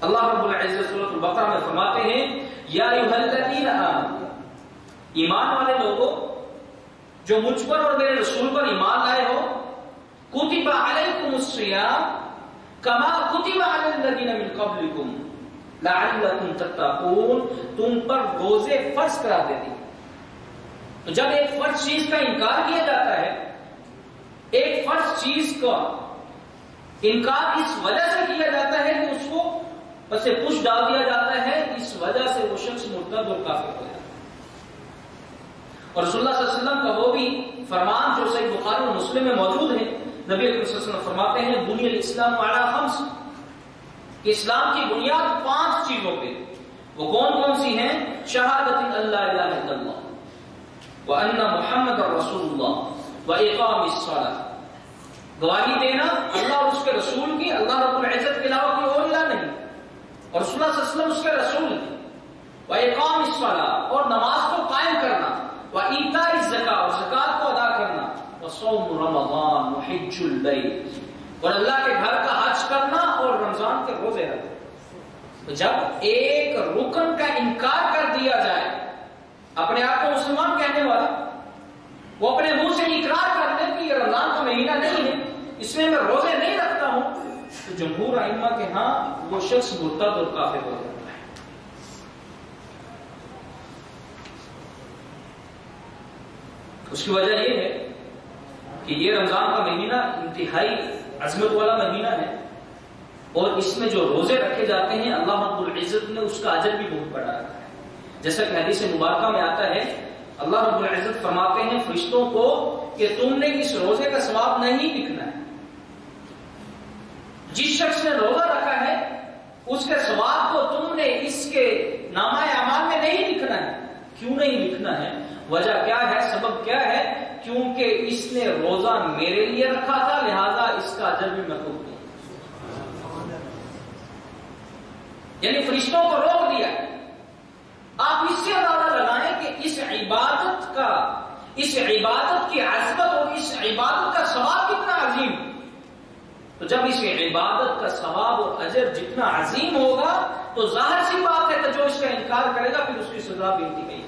اللہ رب العزت سورۃ البقرہ میں فرماتے ہیں یا ایھا الذین آمنوا، ایمان والے لوگوں جو مجھ پر اور میرے رسول پر ایمان لائے ہو، کتب علیکم الصیام کما کتب علی الذین من قبلکم لعلکم تتقون، تم پر روزے فرض کرا دیتے ہیں۔ تو جب ایک فرض چیز کا انکار کیا جاتا ہے، ایک فرض چیز کا انکار اس وجہ سے کیا جاتا ہے کہ اس کو بس پش ڈال دیا جاتا ہے، اس وجہ سے وہ شخص مرتد اور کافر ہو جاتا ہے۔ اور رسول اللہ صلی اللہ علیہ وسلم کا وہ بھی فرمان جو صحیح بخاری اور مسلم میں موجود ہے، نبی اکرم صلی اللہ علیہ وسلم فرماتے ہیں بنی الاسلام علی خمس، کہ اسلام کی بنیاد 5 چیزوں پہ، وہ کون کون سی ہیں؟ شہادت ان لا الہ الا اللہ وان محمد رسول اللہ واقام الصلاۃ، گواہی دینا اللہ اور اس کے رسول کی، اللہ رب العزت کے علاوہ کوئی اور الہ نہیں، اور رسول اللہ صلی اللہ علیہ وسلم اس کے رسول ہیں، واقام الصلاۃ، اور نماز کو قائم کرنا، وایتاء الزکاۃ، اور زکات کو ادا کرنا، وصوم رمضان وحج البیت، اور اللہ کے گھر کا حج کرنا اور رمضان کے روزے رکھنا۔ تو جب ایک رکن کا انکار کر دیا جائے، اپنے آپ کو مسلمان کہنے والا وہ اپنے منہ سے اقرار کر دے کہ یہ رمضان کا مہینہ نہیں ہے، اس میں روزے نہیں رکھتا ہوں، تو جمہور ائمہ کے ہاں وہ شخص مرتد اور کافر ہو جاتا ہے۔ اس کی وجہ یہ ہے کہ یہ رمضان کا مہینہ انتہائی عظمت والا مہینہ ہے، اور اس میں جو روزے رکھے جاتے ہیں اللہ رب العزت نے اس کا اجر بھی بہت بڑا رکھا ہے۔ جیسا کہ حدیث مبارکہ میں آتا ہے، اللہ رب العزت فرماتے ہیں فرشتوں کو کہ تم نے اس روزے کا ثواب نہیں لکھنا ہے، جس شخص نے روزہ رکھا ہے اس کے ثواب کو تم نے اس کے نامہ اعمال میں نہیں لکھنا ہے۔ کیوں نہیں لکھنا ہے؟ وجہ کیا ہے؟ سبب کیا ہے؟ کیونکہ اس نے روزہ میرے لیے رکھا تھا، لہذا اس کا اجر بھی میں خود دوں۔ یعنی فرشتوں کو روک دیا۔ آپ اس سے اندازہ لگائیں کہ اس عبادت کی عظمت اور اس عبادت کا ثواب کتنا عظیم۔ تو جب اس عبادت کا ثواب اور اجر جتنا عظیم ہوگا تو ظاہر سی بات ہے کہ جو اس کا انکار کرے گا پھر اس کی سزا بھی انتہائی